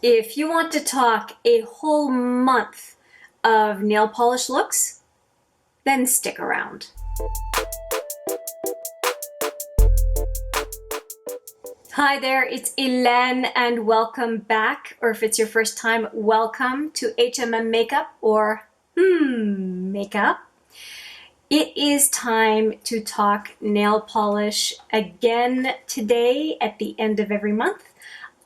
If you want to talk a whole month of nail polish looks, then stick around. Hi there, it's Hélène and welcome back, or if it's your first time, welcome to HMM Makeup or Makeup. It is time to talk nail polish again today. At the end of every month,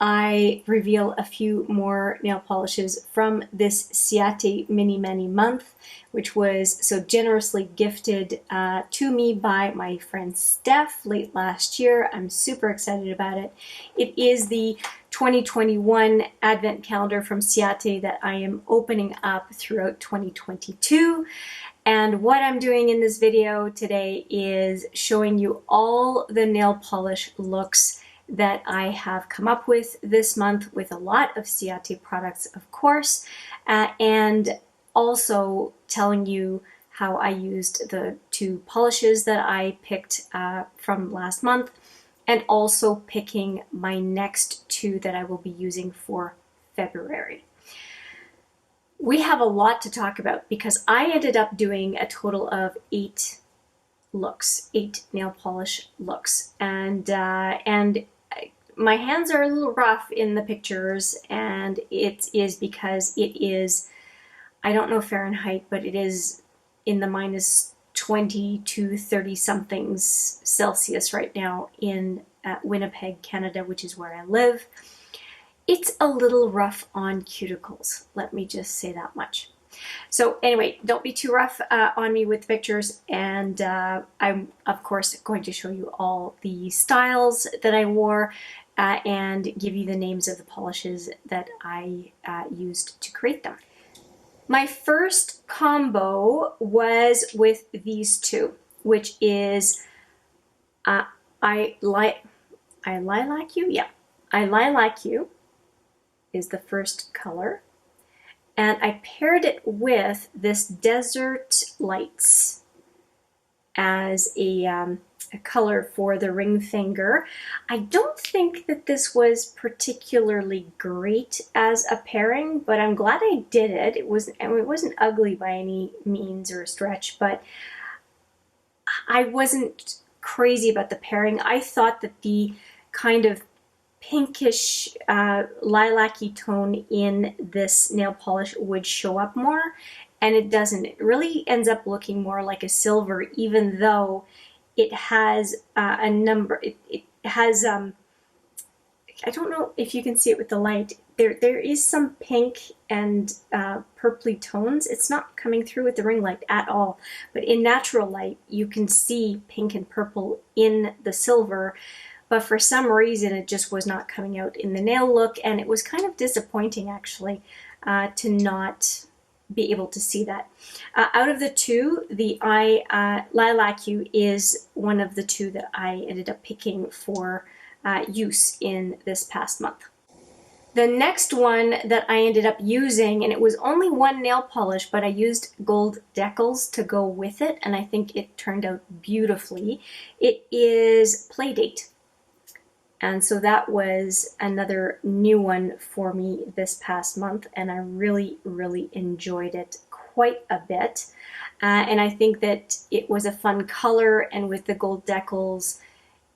I reveal a few more nail polishes from this Ciaté Mini Mani month, which was so generously gifted to me by my friend Steph late last year. I'm super excited about it. It is the 2021 Advent calendar from Ciaté that I am opening up throughout 2022. And what I'm doing in this video today is showing you all the nail polish looks that I have come up with this month, with a lot of Ciaté products, of course, and also telling you how I used the two polishes that I picked from last month, and also picking my next two that I will be using for February. We have a lot to talk about because I ended up doing a total of 8 nail polish looks, and my hands are a little rough in the pictures, and it is because it is, I don't know Fahrenheit, but it is in the minus 20 to 30 somethings Celsius right now in Winnipeg, Canada, which is where I live. It's a little rough on cuticles, let me just say that much. So anyway, don't be too rough on me with pictures, and I'm of course going to show you all the styles that I wore and give you the names of the polishes that I used to create them. My first combo was with these two, which is I Lilac You? Yeah, I Lilac You is the first color. And I paired it with this Desert Lights as a color for the ring finger. I don't think that this was particularly great as a pairing, but I'm glad I did it. It wasn't ugly by any means or stretch, but I wasn't crazy about the pairing. I thought that the kind of pinkish lilac-y tone in this nail polish would show up more, and it doesn't. It really ends up looking more like a silver, even though it has a number, it has, I don't know if you can see it with the light, there is some pink and purpley tones. It's not coming through with the ring light at all, but in natural light you can see pink and purple in the silver. But for some reason it just was not coming out in the nail look, and it was kind of disappointing actually to not be able to see that. Out of the two, the Lilac You is one of the two that I ended up picking for use in this past month. The next one that I ended up using, and it was only one nail polish, but I used gold decals to go with it, and I think it turned out beautifully. It is Playdate. And so that was another new one for me this past month, and I really, really enjoyed it quite a bit. And I think that it was a fun color, and with the gold decals,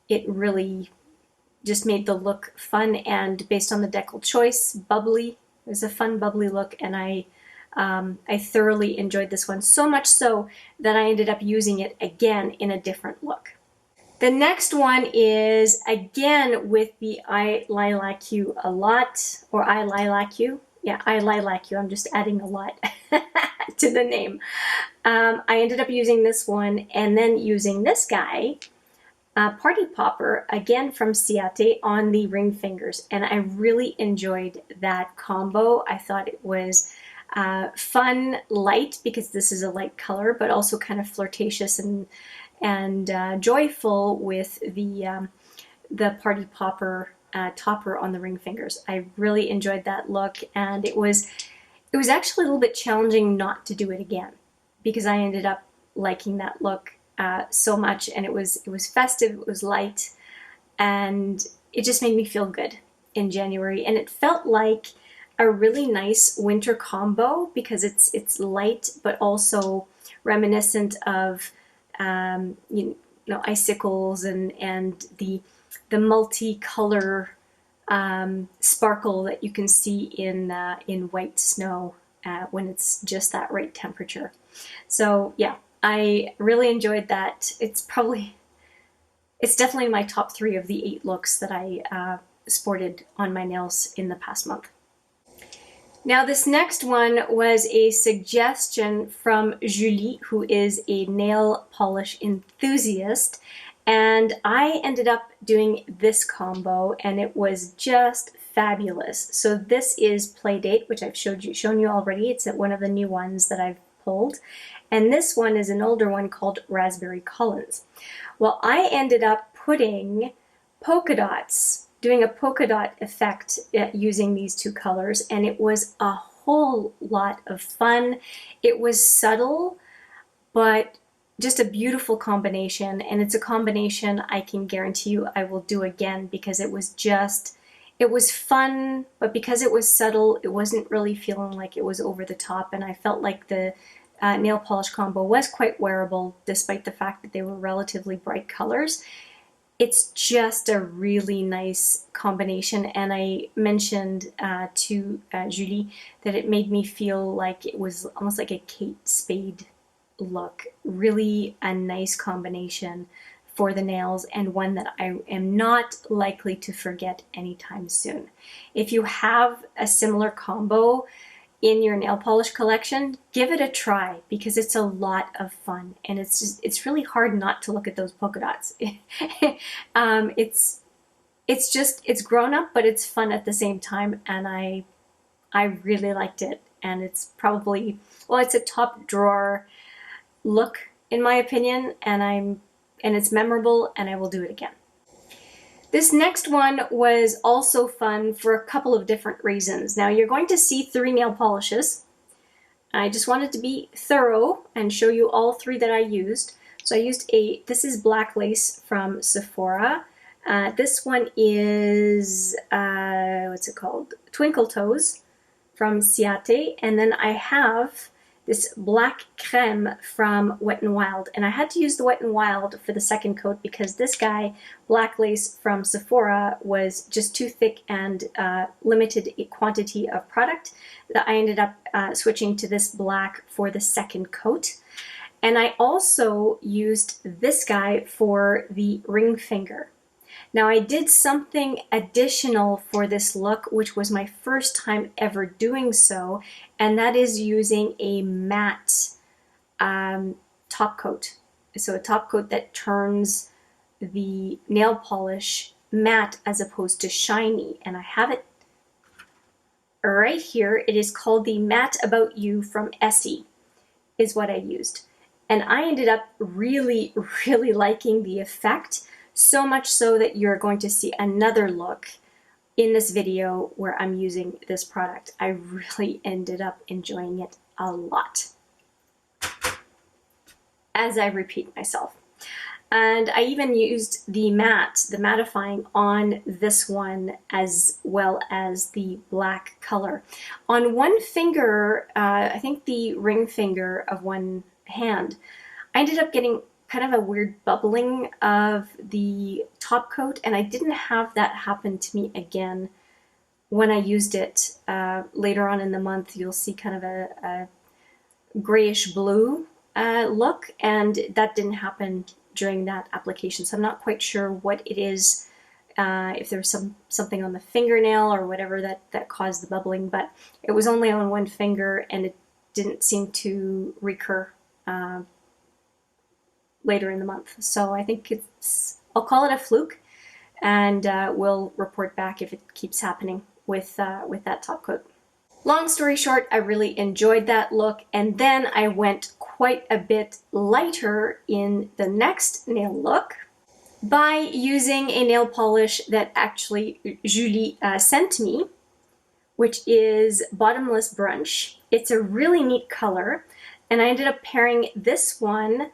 it really just made the look fun, and based on the decal choice, bubbly. It was a fun, bubbly look, and I thoroughly enjoyed this one, so much so that I ended up using it again in a different look. The next one is again with the I Lilac You a lot, or I Lilac You. Yeah, I Lilac You. I'm just adding a lot to the name. I ended up using this one and then using this guy, Party Popper, again from Ciaté, on the ring fingers. And I really enjoyed that combo. I thought it was fun, light, because this is a light color, but also kind of flirtatious and joyful with the Party Popper topper on the ring fingers. I really enjoyed that look, and it was actually a little bit challenging not to do it again, because I ended up liking that look so much, and it was festive, it was light, and it just made me feel good in January. And it felt like a really nice winter combo because it's light but also reminiscent of you know, icicles and the multicolor sparkle that you can see in white snow when it's just that right temperature. So yeah, I really enjoyed that. It's definitely my top 3 of the 8 looks that I sported on my nails in the past month. Now this next one was a suggestion from Julie, who is a nail polish enthusiast, and I ended up doing this combo and it was just fabulous. So this is Playdate, which I've shown you already. It's one of the new ones that I've pulled, and this one is an older one called Raspberry Collins. Well, I ended up putting polka dots, doing a polka dot effect using these 2 colors, and it was a whole lot of fun. It was subtle, but just a beautiful combination, and it's a combination I can guarantee you I will do again because it was fun, but because it was subtle, it wasn't really feeling like it was over the top, and I felt like the nail polish combo was quite wearable despite the fact that they were relatively bright colors. It's just a really nice combination, and I mentioned to Julie that it made me feel like it was almost like a Kate Spade look. Really a nice combination for the nails, and one that I am not likely to forget anytime soon. If you have a similar combo in your nail polish collection, give it a try because it's a lot of fun, and it's really hard not to look at those polka dots. It's grown up, but it's fun at the same time, and I really liked it, and it's probably, well, it's a top drawer look in my opinion, and it's memorable, and I will do it again. This next one was also fun for a couple of different reasons. Now you're going to see 3 nail polishes. I just wanted to be thorough and show you all 3 that I used. So I used this is Black Lace from Sephora. This one is, what's it called? Twinkle Toes from Ciaté. And then I have this black creme from Wet n Wild, and I had to use the Wet n Wild for the second coat because this guy, Black Lace from Sephora, was just too thick and limited quantity of product that I ended up switching to this black for the second coat. And I also used this guy for the ring finger. Now I did something additional for this look, which was my first time ever doing so, and that is using a matte top coat. So a top coat that turns the nail polish matte as opposed to shiny, and I have it right here. It is called the Matte About You from Essie, is what I used. And I ended up really, really liking the effect. So much so that you're going to see another look in this video where I'm using this product. I really ended up enjoying it a lot, as I repeat myself. And I even used the mattifying on this one as well as the black color. On one finger, I think the ring finger of one hand, I ended up getting kind of a weird bubbling of the top coat, and I didn't have that happen to me again when I used it later on in the month. You'll see kind of a grayish blue look, and that didn't happen during that application. So I'm not quite sure what it is, if there was something on the fingernail or whatever that caused the bubbling, but it was only on one finger and it didn't seem to recur later in the month. So I think I'll call it a fluke, and we'll report back if it keeps happening with that top coat. Long story short, I really enjoyed that look, and then I went quite a bit lighter in the next nail look by using a nail polish that actually Julie sent me, which is Bottomless Brunch. It's a really neat color, and I ended up pairing this one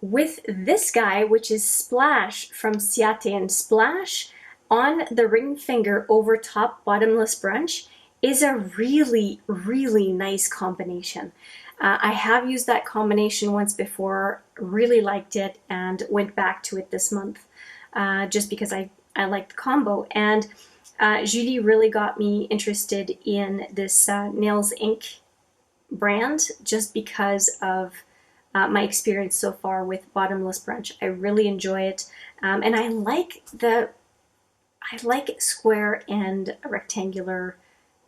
with this guy, which is Splash from Ciaté, and Splash on the ring finger over top Bottomless Brunch is a really, really nice combination. I have used that combination once before, really liked it, and went back to it this month just because I liked the combo. And Julie really got me interested in this Nails Inc. brand just because of my experience so far with Bottomless Brunch. I really enjoy it, and I like square and rectangular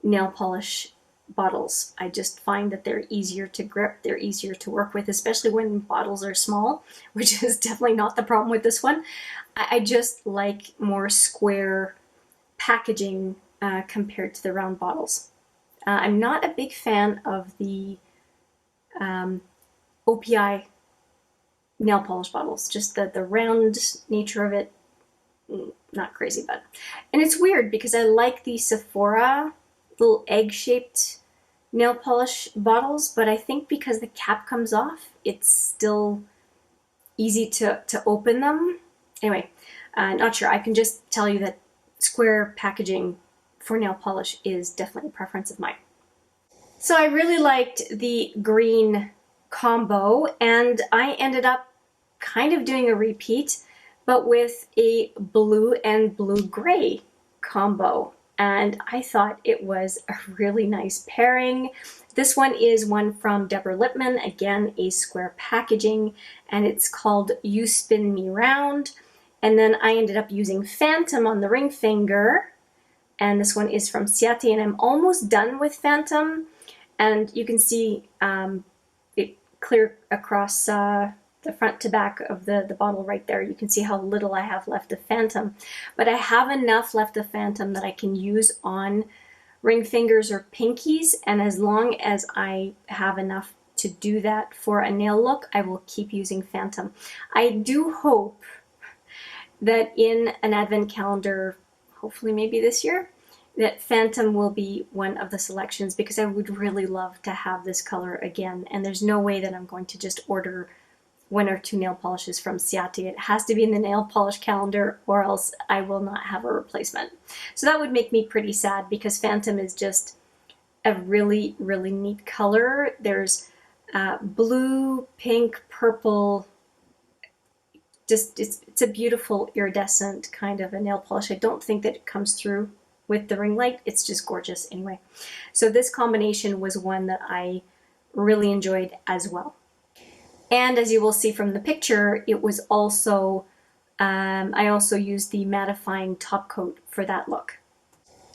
nail polish bottles. I just find that they're easier to grip, they're easier to work with, especially when bottles are small, which is definitely not the problem with this one. I just like more square packaging compared to the round bottles. I'm not a big fan of the OPI nail polish bottles, just the round nature of it, not crazy about. And it's weird because I like the Sephora little egg-shaped nail polish bottles, but I think because the cap comes off, it's still easy to open them. Anyway, not sure. I can just tell you that square packaging for nail polish is definitely a preference of mine. So I really liked the green combo, and I ended up kind of doing a repeat, but with a blue and blue-gray combo. And I thought it was a really nice pairing. This one is one from Deborah Lippmann, again, a square packaging, and it's called You Spin Me Round. And then I ended up using Phantom on the ring finger, and this one is from Ciaté, and I'm almost done with Phantom. And you can see it clear across the front to back of the bottle right there. You can see how little I have left of Phantom. But I have enough left of Phantom that I can use on ring fingers or pinkies, and as long as I have enough to do that for a nail look, I will keep using Phantom. I do hope that in an advent calendar, hopefully maybe this year, that Phantom will be one of the selections, because I would really love to have this color again, and there's no way that I'm going to just order one or two nail polishes from Ciaté. It has to be in the nail polish calendar, or else I will not have a replacement. So that would make me pretty sad, because Phantom is just a really, really neat color. There's blue, pink, purple. Just it's a beautiful iridescent kind of a nail polish. I don't think that it comes through with the ring light. It's just gorgeous anyway. So this combination was one that I really enjoyed as well. And as you will see from the picture, it was also, I also used the mattifying top coat for that look.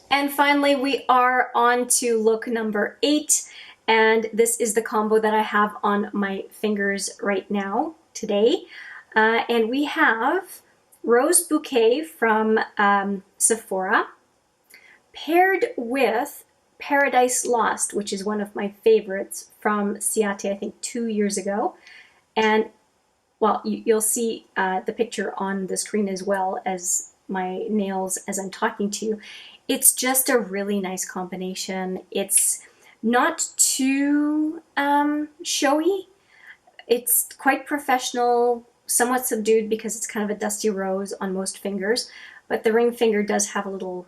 And finally, we are on to look number 8. And this is the combo that I have on my fingers right now, today. And we have Rose Bouquet from Sephora, paired with Paradise Lost, which is one of my favorites from Ciaté, I think 2 years ago. And, well, you'll see the picture on the screen as well as my nails as I'm talking to you. It's just a really nice combination. It's not too showy. It's quite professional, somewhat subdued because it's kind of a dusty rose on most fingers, but the ring finger does have a little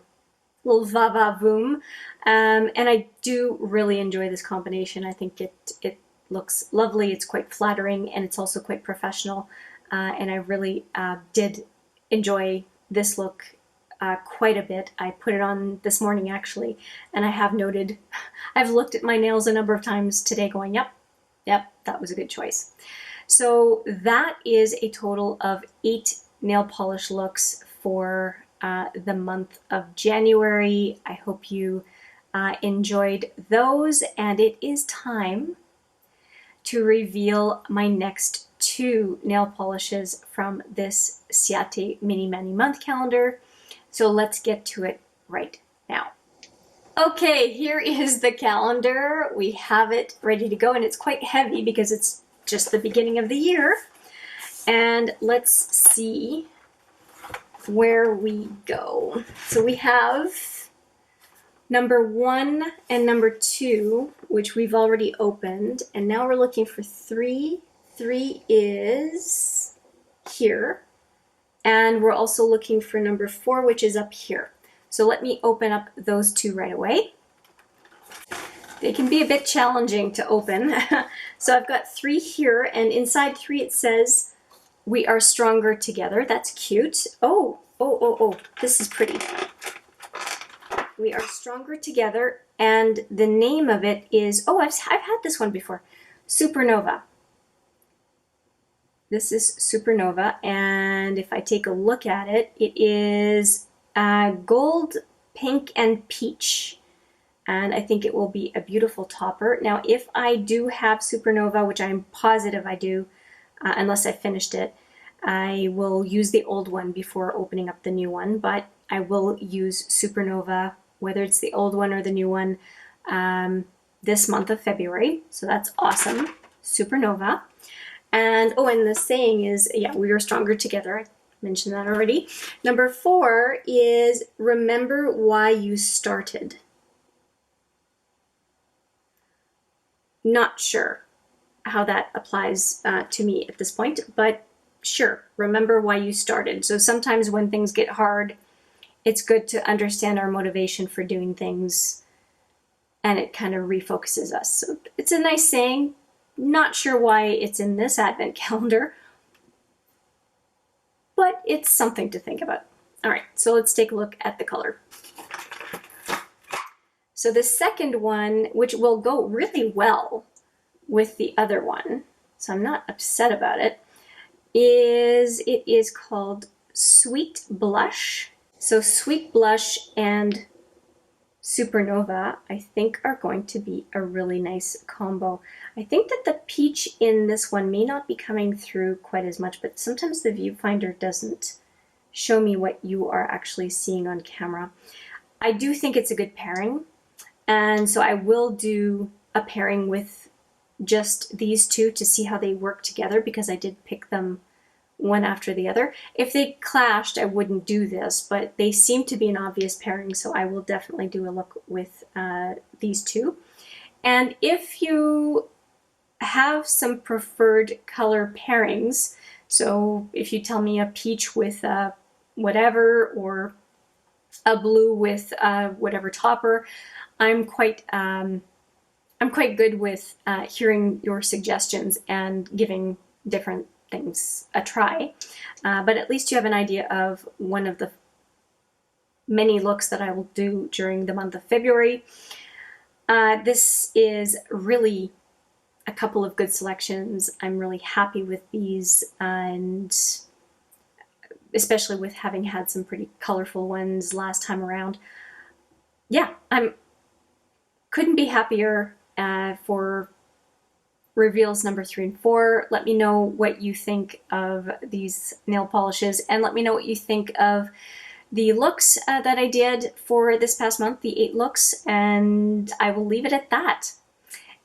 va-va-voom. And I do really enjoy this combination. I think it looks lovely, it's quite flattering, and it's also quite professional. And I really did enjoy this look quite a bit. I put it on this morning actually, and I have noted, I've looked at my nails a number of times today going, yep, that was a good choice. So that is a total of 8 nail polish looks for the month of January. I hope you enjoyed those, and it is time to reveal my next 2 nail polishes from this Ciaté Mini Mani Month calendar. So let's get to it right now. Okay, here is the calendar. We have it ready to go, and it's quite heavy because it's just the beginning of the year. And let's see where we go. So we have number 1 and number 2, which we've already opened, and now we're looking for 3. 3 is here, and we're also looking for number 4, which is up here. So let me open up those 2 right away. They can be a bit challenging to open. So I've got 3 here, and inside 3 it says, "We are stronger together." That's cute. Oh, this is pretty. We are stronger together, and the name of it is, oh, I've had this one before, Supernova. This is Supernova, and if I take a look at it, it is gold, pink, and peach. And I think it will be a beautiful topper. Now, if I do have Supernova, which I'm positive I do, unless I finished it, I will use the old one before opening up the new one, but I will use Supernova, whether it's the old one or the new one, this month of February. So that's awesome. Supernova. And, oh, and the saying is, yeah, we are stronger together. I mentioned that already. Number 4 is, remember why you started. Not sure how that applies to me at this point, but sure, remember why you started. So sometimes when things get hard, it's good to understand our motivation for doing things, and it kind of refocuses us. So it's a nice saying. Not sure why it's in this advent calendar, but it's something to think about. All right, so let's take a look at the color. So the second one, which will go really well with the other one, so I'm not upset about it, is called Sweet Blush. So Sweet Blush and Supernova, I think, are going to be a really nice combo. I think that the peach in this one may not be coming through quite as much, but sometimes the viewfinder doesn't show me what you are actually seeing on camera. I do think it's a good pairing, and so I will do a pairing with just these two to see how they work together, because I did pick them one after the other. If they clashed, I wouldn't do this, but they seem to be an obvious pairing, so I will definitely do a look with these two. And if you have some preferred color pairings, so if you tell me a peach with whatever, or a blue with whatever topper, I'm quite good with hearing your suggestions and giving different things a try. But at least you have an idea of one of the many looks that I will do during the month of February. This is really a couple of good selections. I'm really happy with these, and especially with having had some pretty colorful ones last time around. Yeah, couldn't be happier for reveals number 3 and 4. Let me know what you think of these nail polishes, and let me know what you think of the looks that I did for this past month, the 8 looks, and I will leave it at that.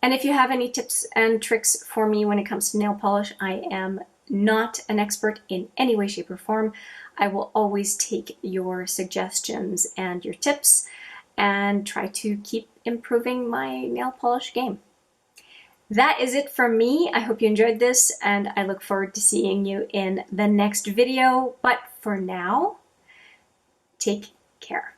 And if you have any tips and tricks for me when it comes to nail polish, I am not an expert in any way, shape, or form. I will always take your suggestions and your tips and try to keep improving my nail polish game. That is it from me. I hope you enjoyed this, and I look forward to seeing you in the next video. But for now, take care.